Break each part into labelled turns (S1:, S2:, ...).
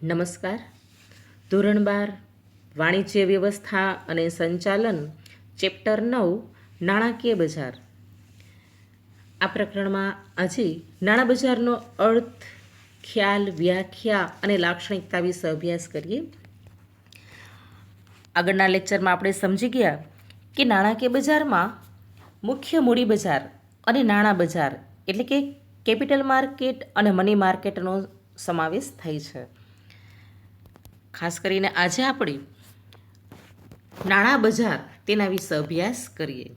S1: નમસ્કાર. ધોરણ 12 વાણિજ્ય વ્યવસ્થા અને સંચાલન ચેપ્ટર 9 નાણાકીય બજાર. આ પ્રકરણમાં આજે નાણાં બજારનો અર્થ, ખ્યાલ, વ્યાખ્યા અને લાક્ષણિકતા વિશે અભ્યાસ કરીએ. આગળના લેક્ચરમાં આપણે સમજી ગયા કે નાણાકીય બજારમાં મુખ્ય મૂડી બજાર અને નાણાં બજાર એટલે કે કેપિટલ માર્કેટ અને મની માર્કેટનો સમાવેશ થાય છે. ખાસ કરીને આજે આપણે નાણાં બજાર તેના વિશે અભ્યાસ કરીએ.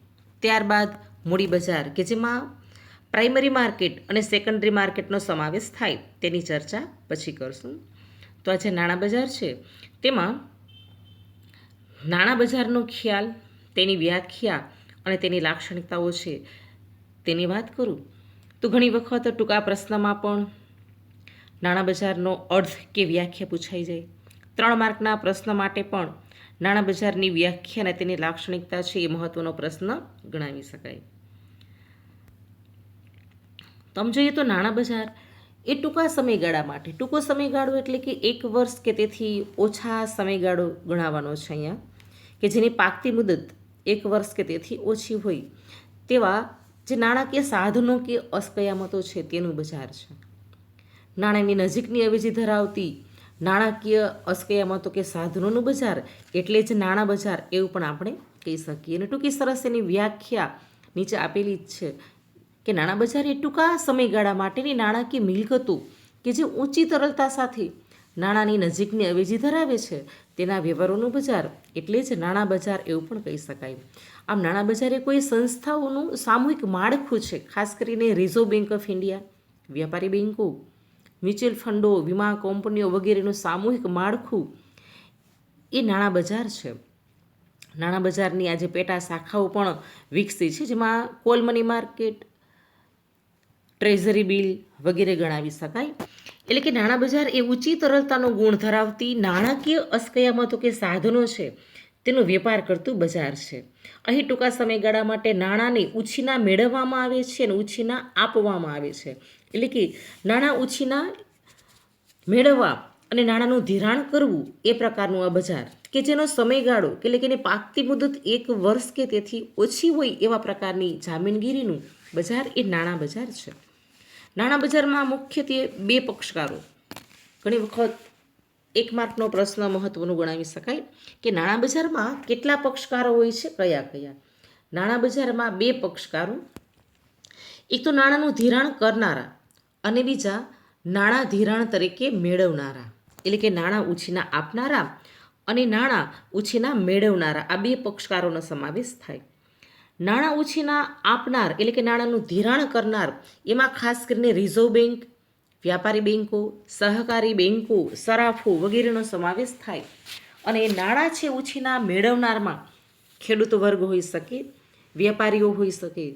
S1: ત્યારબાદ મૂડી બજાર કે જેમાં પ્રાઇમરી માર્કેટ અને સેકન્ડરી માર્કેટનો સમાવેશ થાય તેની ચર્ચા પછી કરશું. તો આજે નાણાં બજાર છે તેમાં નાણાં બજારનો ખ્યાલ, તેની વ્યાખ્યા અને તેની લાક્ષણિકતાઓ છે તેની વાત કરું તો ઘણી વખત ટૂંકા પ્રશ્નમાં પણ નાણાં બજારનો અર્થ કે વ્યાખ્યા પૂછાઈ જાય. 3 માર્કના પ્રશ્ન માટે પણ નાણાં બજારની વ્યાખ્યા અને તેની લાક્ષણિકતા છે એ મહત્વનો પ્રશ્ન ગણાવી શકાય. તો જોઈએ તો નાણાં બજાર એ ટૂંકા સમયગાળા માટે, ટૂંકો સમયગાળો એટલે કે 1 વર્ષ કે તેથી ઓછા સમયગાળો ગણાવવાનો છે અહીંયા, કે જેની પાકતી મુદત 1 વર્ષ કે તેથી ઓછી હોય તેવા જે નાણાકીય સાધનો કે અસ્કયામતો છે તેનું બજાર છે. નાણાંની નજીકની અવેજી ધરાવતી નાણાકીય અસ્કયામતો કે સાધનોનું બજાર એટલે જ નાણાં બજાર એવું પણ આપણે કહી શકીએ. અને ટૂંકી સરસ એની વ્યાખ્યા નીચે આપેલી જ છે કે નાણાં બજાર એ ટૂંકા સમયગાળા માટેની નાણાકીય મિલકતો કે જે ઊંચી તરલતા સાથે નાણાંની નજીકની અવેજી ધરાવે છે તેના વ્યવહારોનું બજાર એટલે જ નાણાં બજાર એવું પણ કહી શકાય. આમ નાણાં બજાર એ કોઈ સંસ્થાઓનું સામૂહિક માળખું છે. ખાસ કરીને રિઝર્વ બેંક ઓફ ઇન્ડિયા, વ્યાપારી બેન્કો, મ્યુચ્યુઅલ ફંડો, વીમા કંપનીઓ વગેરેનું સામૂહિક માળખું એ નાણાં બજાર છે. નાણાં બજારની આજે પેટા શાખાઓ પણ વિકસી છે જેમાં call money market, treasury bill વગેરે ગણાવી શકાય. એટલે કે નાણાં બજાર એ ઊંચી તરલતાનો ગુણ ધરાવતી નાણાકીય અસ્કયામતો કે સાધનો છે તેનો વેપાર કરતું બજાર છે. અહીં ટૂંકા સમયગાળા માટે નાણાંને ઉછીના મેળવવામાં આવે છે અને ઉછીના આપવામાં આવે છે. એટલે કે નાણાં ઉછીના મેળવવા અને નાણાંનું ધિરાણ કરવું એ પ્રકારનું આ બજાર કે જેનો સમયગાળો એટલે કે એની પાકતી મુદત 1 વર્ષ કે તેથી ઓછી હોય એવા પ્રકારની જામીનગીરીનું બજાર એ નાણાં બજાર છે. નાણાં બજારમાં મુખ્યત્વે 2 પક્ષકારો, ઘણી વખત 1 માર્કનો પ્રશ્ન મહત્વનું ગણાવી શકાય કે નાણાં બજારમાં કેટલા પક્ષકારો હોય છે, કયા કયા. નાણાં બજારમાં 2 પક્ષકારો, એક તો નાણાંનું ધિરાણ કરનારા અને બીજા નાણાં ધિરાણ તરીકે મેળવનારા. એટલે કે નાણાં ઉછીના આપનારા અને નાણાં ઉછીના મેળવનારા, આ 2 પક્ષકારોનો સમાવેશ થાય. નાણાં ઉછીના આપનાર એટલે કે નાણાંનું ધિરાણ કરનાર એમાં ખાસ કરીને રિઝર્વ બેંક, વ્યાપારી બેન્કો, સહકારી બેન્કો, સરાફો વગેરેનો સમાવેશ થાય. અને નાણાં છે ઉછીના મેળવનારમાં ખેડૂતો વર્ગ હોઈ શકે, વેપારીઓ હોઈ શકે,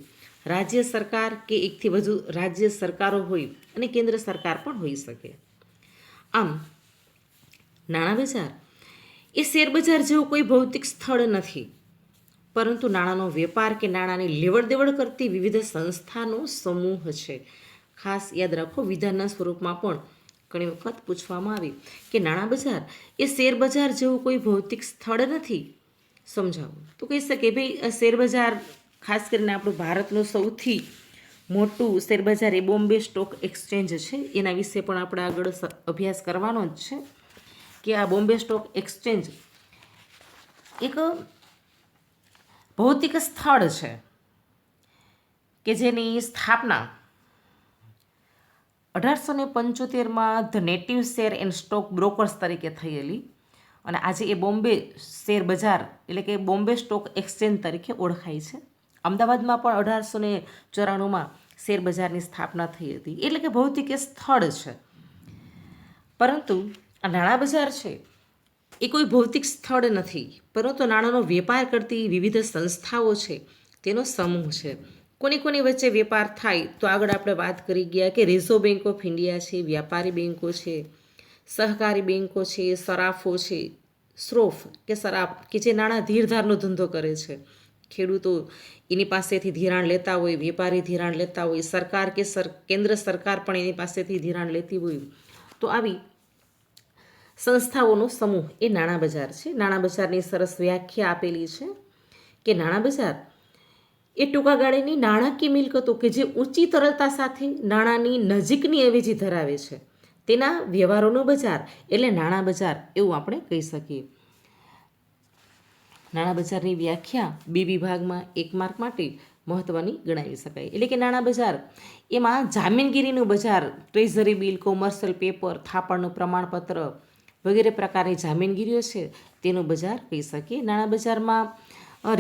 S1: રાજ્ય સરકાર કે એકથી વધુ રાજ્ય સરકારો હોય અને કેન્દ્ર સરકાર પણ હોઈ શકે. આમ નાણાં બજાર એ શેર બજાર જેવું કોઈ ભૌતિક સ્થળ નથી, પરંતુ નાણાંનો વેપાર કે નાણાંની લેવડ દેવડ કરતી વિવિધ સંસ્થાનો સમૂહ છે. ખાસ યાદ રાખો, વિધાનના સ્વરૂપમાં પણ ઘણી વખત પૂછવામાં આવે કે નાણાં બજાર એ શેર બજાર જેવું કોઈ ભૌતિક સ્થળ નથી, સમજાવો. તો કહી શકે ભાઈ શેર બજાર ખાસ કરીને આપણું ભારતનું સૌથી મોટું શેર બજાર એ બોમ્બે સ્ટોક એક્સચેન્જ છે. એના વિશે પણ આપણે આગળ અભ્યાસ કરવાનો જ છે કે આ બોમ્બે સ્ટોક એક્સચેન્જ એક ભૌતિક સ્થળ છે કે જેની સ્થાપના 1875માં the native share and stock brokers તરીકે થયેલી અને આજે એ બોમ્બે શેર બજાર એટલે કે બોમ્બે સ્ટોક એક્સચેન્જ તરીકે ઓળખાય છે. અમદાવાદમાં પણ 1894માં શેર બજારની સ્થાપના થઈ હતી. એટલે કે ભૌતિક સ્થળ છે. પરંતુ આ નાણાં બજાર છે એ કોઈ ભૌતિક સ્થળ નથી, પરંતુ નાણાંનો વેપાર કરતી વિવિધ સંસ્થાઓ છે તેનો સમૂહ છે. કોની કોની વચ્ચે વેપાર થાય તો આગળ આપણે વાત કરી ગયા કે રિઝર્વ બેંક ઓફ ઇન્ડિયા છે, વ્યાપારી બેન્કો છે, સહકારી બેન્કો છે, સરાફો છે, સ્રોફ કે સરાફ કે જે નાણાં ધીરધારનો ધંધો કરે છે. ખેડૂતો એની પાસેથી ધિરાણ લેતા હોય, વેપારી ધિરાણ લેતા હોય, સરકાર કે કેન્દ્ર સરકાર પણ એની પાસેથી ધિરાણ લેતી હોય. તો આવી સંસ્થાઓનો સમૂહ એ નાણાં બજાર છે. નાણાં બજારની સરસ વ્યાખ્યા આપેલી છે કે નાણાં બજાર એ ટૂંકા ગાળાની નાણાકીય મિલકતો કે જે ઊંચી તરલતા સાથે નાણાંની નજીકની અવેજી ધરાવે છે તેના વ્યવહારોનું બજાર એટલે નાણાં બજાર એવું આપણે કહી શકીએ. નાણાં બજારની વ્યાખ્યા બે વિભાગમાં 1 માર્ક માટે મહત્ત્વની ગણાવી શકાય. એટલે કે નાણાં બજાર એમાં જામીનગીરીનું બજાર, ટ્રેઝરી બિલ, કોમર્શિયલ પેપર, થાપણનું પ્રમાણપત્ર વગેરે પ્રકારની જામીનગીરીઓ છે તેનું બજાર કહી શકીએ. નાણાં બજારમાં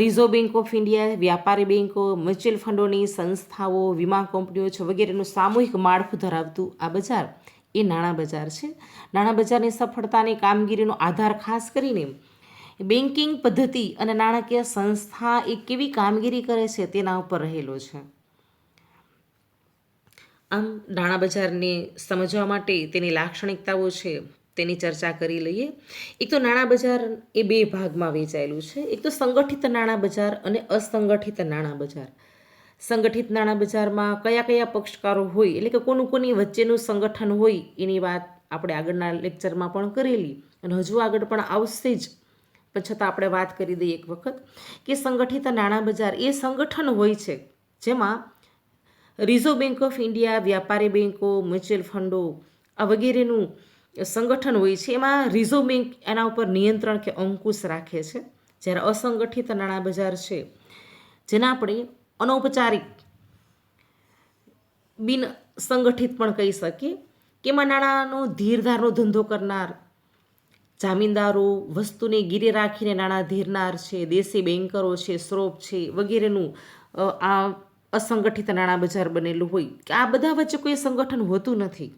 S1: રિઝર્વ બેંક ઓફ ઇન્ડિયા, વ્યાપારી બેંકો, મ્યુચ્યુઅલ ફંડોની સંસ્થાઓ, વીમા કંપનીઓ છે વગેરેનું સામૂહિક માળખું ધરાવતું આ બજાર એ નાણાં બજાર છે. નાણાં બજારની સફળતાની કામગીરીનો આધાર ખાસ કરીને બેન્કિંગ પદ્ધતિ અને નાણાકીય સંસ્થા એ કેવી કામગીરી કરે છે તેના ઉપર રહેલો છે. આમ નાણાં બજારને સમજવા માટે તેની લાક્ષણિકતાઓ છે તેની ચર્ચા કરી લઈએ. એક તો નાણાં બજાર એ બે ભાગમાં વહેંચાયેલું છે. એક તો સંગઠિત નાણાં બજાર અને અસંગઠિત નાણાં બજાર. સંગઠિત નાણાં બજારમાં કયા કયા પક્ષકારો હોય એટલે કે કોની વચ્ચેનું સંગઠન હોય એની વાત આપણે આગળના લેક્ચરમાં પણ કરેલી અને હજુ આગળ પણ આવશે જ, પણ છતાં આપણે વાત કરી દઈએ એક વખત કે સંગઠિત નાણાં બજાર એ સંગઠન હોય છે જેમાં રિઝર્વ બેંક ઓફ ઇન્ડિયા, વ્યાપારી બેંકો, મ્યુચ્યુઅલ ફંડો આ વગેરેનું સંગઠન હોય છે. એમાં રિઝર્વ બેંક એના ઉપર નિયંત્રણ કે અંકુશ રાખે છે. જ્યારે અસંગઠિત નાણાં બજાર છે જેના આપણે અનૌપચારિક બિન સંગઠિત પણ કહી શકીએ કે એમાં નાણાંનો ધીરધારનો ધંધો કરનાર જામીનદારો, વસ્તુને ગીરે રાખીને નાણાં ધીરનાર છે, દેશી બેન્કરો છે, શ્રોપ છે વગેરેનું આ અસંગઠિત નાણાં બજાર બનેલું હોય કે આ બધા વચ્ચે કોઈ સંગઠન હોતું નથી,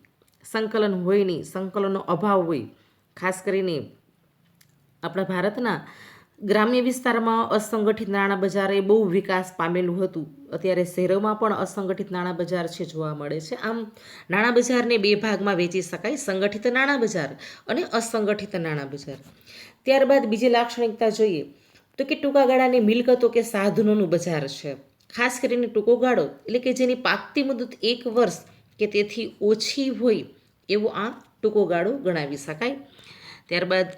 S1: સંકલન હોય નહીં, સંકલનનો અભાવ હોય. ખાસ કરીને આપણા ભારતના ગ્રામ્ય વિસ્તારમાં અસંગઠિત નાણાં બજારે બહુ વિકાસ પામેલું હતું. અત્યારે શહેરોમાં પણ અસંગઠિત નાણાં બજાર છે જોવા મળે છે. આમ નાણાં બજારને બે ભાગમાં વહેંચી શકાય, સંગઠિત નાણાં બજાર અને અસંગઠિત નાણાં બજાર. ત્યારબાદ બીજી લાક્ષણિકતા જોઈએ તો કે ટૂંકા ગાળાની મિલકતો કે સાધનોનું બજાર છે. ખાસ કરીને ટૂંકો ગાળો એટલે કે જેની પાકતી મુદત 1 વર્ષ કે તેથી ઓછી હોય એવો આ ટૂંકો ગાળો ગણાવી શકાય. ત્યારબાદ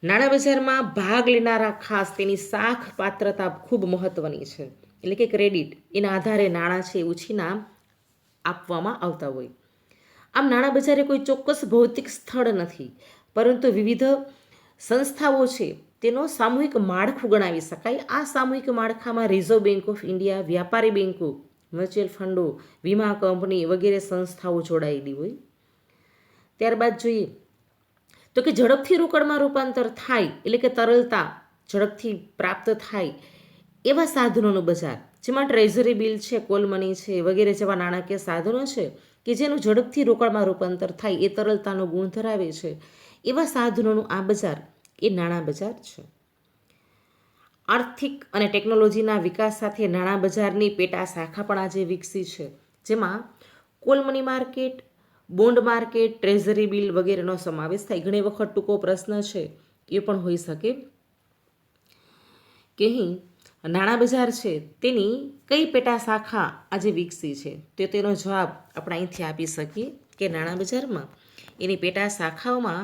S1: નાણાં બજારમાં ભાગ લેનારા ખાસ તેની સાખ પાત્રતા ખૂબ મહત્ત્વની છે. એટલે કે ક્રેડિટ એના આધારે નાણાં છે ઉછીના આપવામાં આવતા હોય. આમ નાણાં બજાર એ કોઈ ચોક્કસ ભૌતિક સ્થળ નથી પરંતુ વિવિધ સંસ્થાઓ છે તેનો સામૂહિક માળખું ગણાવી શકાય. આ સામૂહિક માળખામાં રિઝર્વ બેંક ઓફ ઇન્ડિયા, વ્યાપારી બેંકો, મ્યુચ્યુઅલ ફંડો, વીમા કંપની વગેરે સંસ્થાઓ જોડાયેલી હોય. ત્યારબાદ જોઈએ તો કે ઝડપથી રોકડમાં રૂપાંતર થાય એટલે કે તરલતા ઝડપથી પ્રાપ્ત થાય એવા સાધનોનું બજાર, જેમાં ટ્રેઝરી બિલ છે, કોલ મની છે વગેરે જેવા નાણાકીય સાધનો છે કે જેનું ઝડપથી રોકડમાં રૂપાંતર થાય એ તરલતાનો ગુણ ધરાવે છે એવા સાધનોનું આ બજાર એ નાણાં બજાર છે. આર્થિક અને ટેકનોલોજીના વિકાસ સાથે નાણાં બજારની પેટા શાખા પણ આજે વિકસી છે, જેમાં call money market, bond market, treasury bill વગેરેનો સમાવેશ થાય. ઘણી વખત ટૂંકો પ્રશ્ન છે એ પણ હોઈ શકે કે અહીં નાણાં બજાર છે તેની કઈ પેટા શાખા આજે વિકસી છે, તો તેનો જવાબ આપણે અહીંથી આપી શકીએ કે નાણાં બજારમાં એની પેટા શાખાઓમાં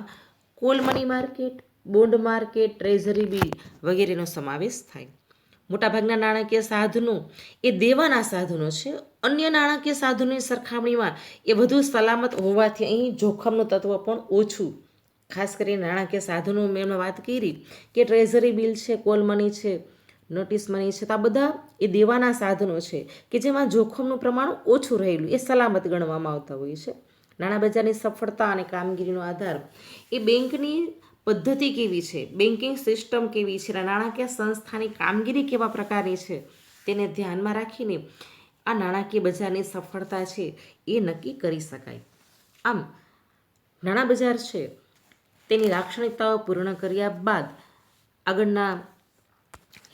S1: call money market, bond market, treasury bill વગેરેનો સમાવેશ થાય. મોટાભાગના નાણાકીય સાધનો એ દેવાના સાધનો છે. અન્ય નાણાકીય સાધનોની સરખામણીમાં એ વધુ સલામત હોવાથી અહીં જોખમનું તત્વ પણ ઓછું. ખાસ કરીને નાણાકીય સાધનો મેં વાત કરી કે ટ્રેઝરી બિલ છે, કોલ મની છે, નોટિસ મની છે, તો આ બધા એ દેવાના સાધનો છે કે જેમાં જોખમનું પ્રમાણ ઓછું રહેલું એ સલામત ગણવામાં આવતા હોય છે. નાણાં બજારની સફળતા અને કામગીરીનો આધાર એ બેંકની પદ્ધતિ કેવી છે, બેન્કિંગ સિસ્ટમ કેવી છે, નાણાકીય સંસ્થાની કામગીરી કેવા પ્રકારની છે તેને ધ્યાનમાં રાખીને આ નાણાકીય બજારની સફળતા છે એ નક્કી કરી શકાય. આમ નાણાં બજાર છે તેની લાક્ષણિકતાઓ પૂર્ણ કર્યા બાદ આગળના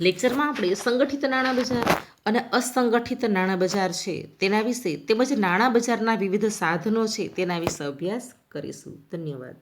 S1: લેક્ચરમાં આપણે સંગઠિત નાણાં બજાર અને અસંગઠિત નાણાં બજાર છે તેના વિશે તેમજ નાણાં બજારના વિવિધ સાધનો છે તેના વિશે અભ્યાસ કરીશું. ધન્યવાદ.